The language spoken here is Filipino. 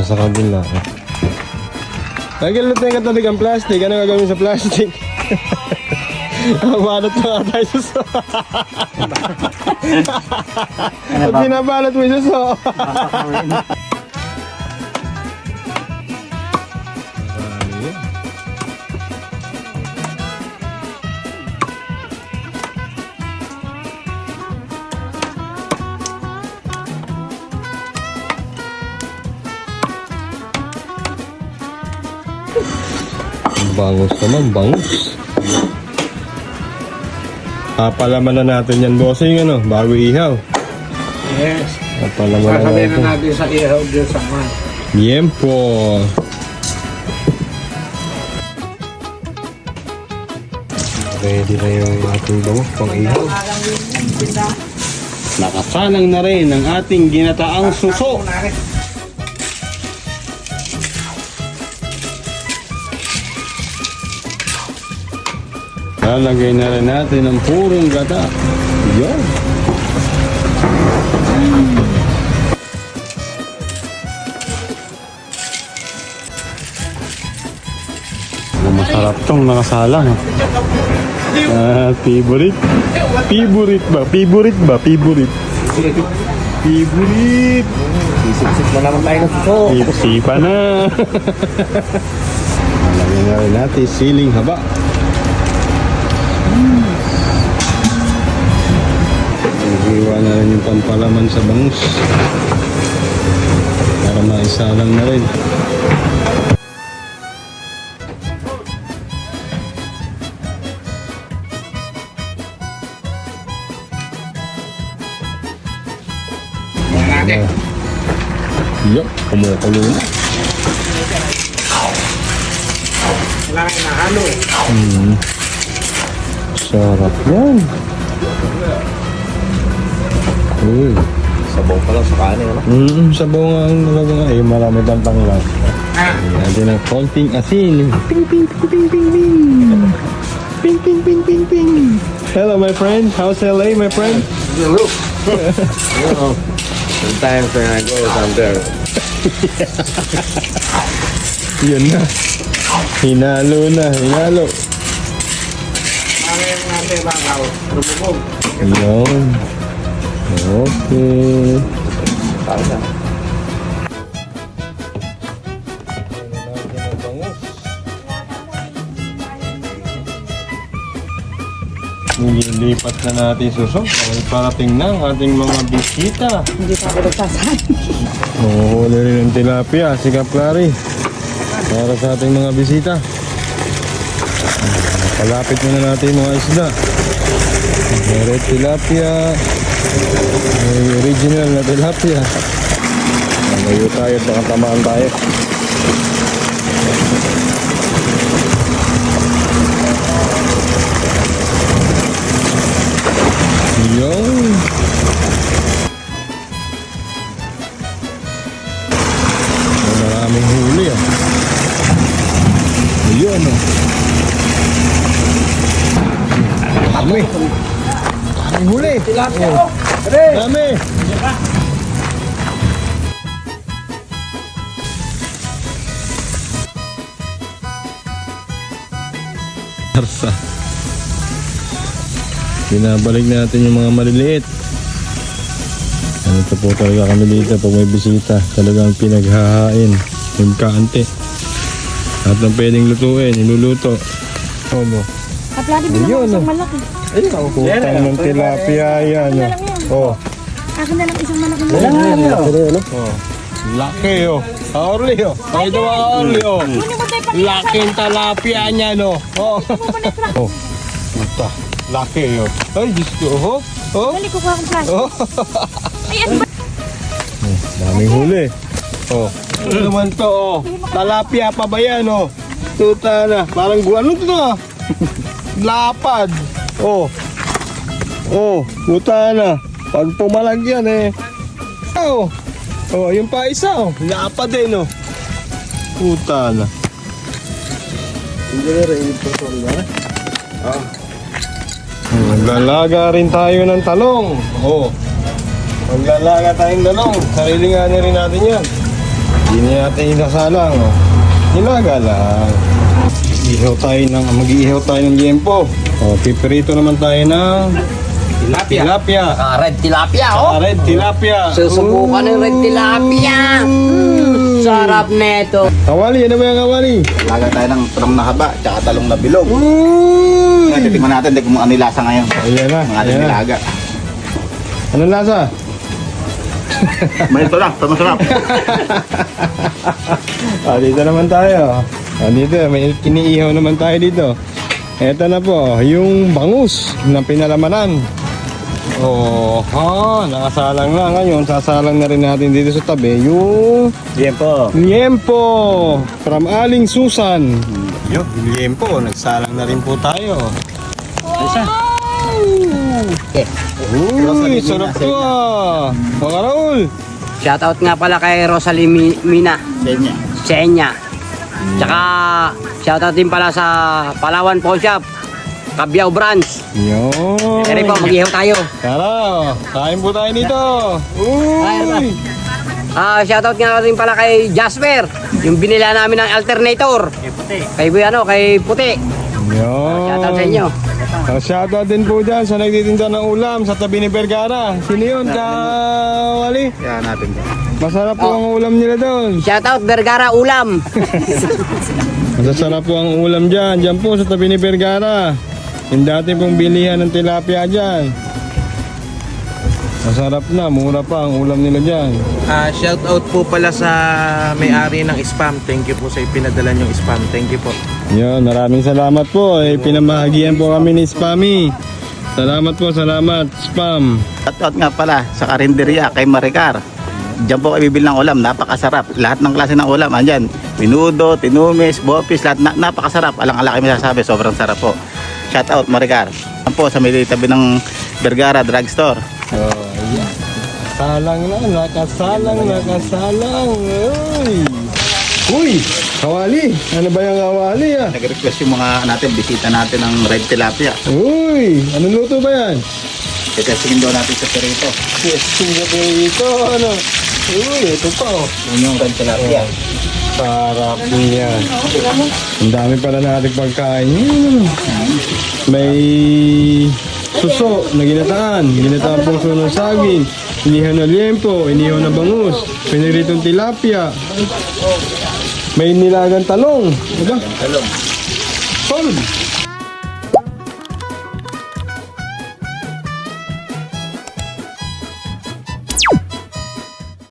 sa kabila. Nagilot na yung katalig ang plastic. Ano gagawin sa plastic? Balot na nga tayo suso. Pag binabalot mo yung suso. Bangus naman, bangus. Papalaman na natin yan, bossing, ano, bago ihaw. Yes. Papalaman na Sasabihin natin. na natin sa ihaw dyan sa man. Yempo. Ready na yung ating bangus pang ihaw. Nakasalang na rin ang ating ginataang suso. Lalagay na rin natin ang purong gata. Yun. Masarap tong nakasalang. Favorite? Favorite ba? Favorite ba? Favorite? Favorite! Sisip-sip na naman tayo ng suso. Sipa na. Lalagay na rin natin siling haba. Iwa na rin yung pampalaman sa bangus para maisalang na rin. Yup, kumukulo na. Wala kayo na halo eh. Sarap yan. Uy. Sabaw pa lang sa kanin, ano? Sabaw nga ang nalagay nga. Marami tantang lang. Natin ng konting asin. Ping, ping, ping, ping, ping, ping. Ping, ping, ping, ping, ping. Hello, my friend. How's LA, my friend? Hello. Sometimes when I go, I'm there. Yun na. Hinalo na. Hinalo. Ngayon natin bakaw. Rumubog. Yun. Okay. Para na. Nililipat na natin susok. Dahil parating na ang ating mga bisita. Hindi pa ako nagsasahan. Mahuhuli rin ng tilapia, si Kaplari. Para sa ating mga bisita. Palapit muna natin yung mga isda. Red tilapia. May original na tilapia. Malayo tayo at baka tamaan tayo. Yun. Maraming huli ah. Yun ah. Dami. Daming huli. Tilapia Oh. ko. Pre! Dami. Tarsa. Binabalik natin yung mga maliliit. Ito po talaga kami dito pag may bisita. Talagang pinaghahain. Yung kaante. At ang pwedeng lutuin, niluluto. Omo. Kaplari, bilang Ayun, ako isang oh. malaki. Ayun ako. Putang ng tilapia yan. Akin na lang yan. Oh. Akin na lang isang malaki na. Oh. Laki oh. Orly oh. Pakita mo Orly oh. Kunin mo tayo pag Laking tilapia niya no. Oh. Oh. Puta. Laki oh. Ay, Diyos ko. Oh. Oh. Dali, kukuha akong plastic. Oh. Ay, ano ba? Daming huli. Oh. Ano naman to oh. Tilapia pa ba yan oh. Tuta na. Parang ano to ah. Lapad. Oh. Oh. Puta na. Pag pumalag yan eh. Oh. Oh, yung pa isa oh. Lapad din oh. Puta na. Hindi rin ito ito. Maglalaga rin tayo ng talong. Oh. Maglalaga tayong talong. Sarilinganin rin natin yan. Hindi natin isasalang. Oh. Nilaga lang. Mag-iihaw tayo ng liempo. Oh, piperito naman tayo ng tilapia. Red tilapia, oh. Red tilapia. Susubukan ng red tilapia. Sarap neto. Kawali, ano ba yung kawali? Laga tayo ng talong na haba, tsaka talong na bilog. Uy! Titignan natin kung ano yung lasa ngayon. Ayan na, Mga ating ayan na. nilaga. Anong lasa? May ito lang, ito masarap. Dito naman tayo. Dito, may kiniihaw naman tayo dito. Eto na po, yung bangus na pinalamanan. Oh, nakasalang na ngayon. Sasalang na rin natin dito sa tabi yung liempo from Aling Susan. Yung liempo, nagsalang na rin po tayo. Uy, sarap to ah. Mga Raul. Shoutout nga pala kay Rosalie Mina Senya. Tsaka shoutout din pala sa Palawan Pawn Shop, Cabiao Branch. Yun. Ere po, mag-ihaw tayo. Tara, kain po tayo dito. Uy. Shoutout nga rin pala kay Jasper, yung binila namin ng alternator. Kay Puti. Yun. Shoutout sa inyo. Shoutout din po dyan sa nagtitinda ng ulam sa tabi ni Vergara. Sino yun, Kawali? Kaya natin. Masarap po ang ulam nila doon. Shoutout Vergara Ulam. Masasarap po ang ulam dyan. Dyan po sa tabi ni Vergara. Yung dati pong bilihan ng tilapia dyan. Masarap na, mura pa ang ulam nila dyan. Shout out po pala sa may-ari ng Spam. Thank you po sa ipinadala niyong Spam. Thank you po. Yun, maraming salamat po. Pinamahagian po kami ni Spammy. Salamat po, salamat, Spam. Shoutout nga pala sa karinderya kay Maricar. Diyan po kayo bibili ng ulam, napakasarap. Lahat ng klase ng ulam, andyan. Minudo, tinumis, bopis, lahat napakasarap. Alang-ala kayo masasabi, sobrang sarap po. Shoutout Maricar. Diyan po sa may tabi ng Vergara Drugstore. Oh, yeah. Nakasalang. Uy, kawali. Ano ba yung kawali ah? Nag-request yung mga natin, bisita natin ng red tilapia. Uy, anong luto ba yan? Testingin daw natin sa perito. Yes, ito, ano? Uy, ito pa oh. Yun yung red tilapia. Sarap niya. Ang dami pala natin pagkain. May suso na ginataan puso ng saging, inihaw na liempo, inihaw na bangus, piniritong tilapia. May nilagang talong. Diba? Talong. Solve.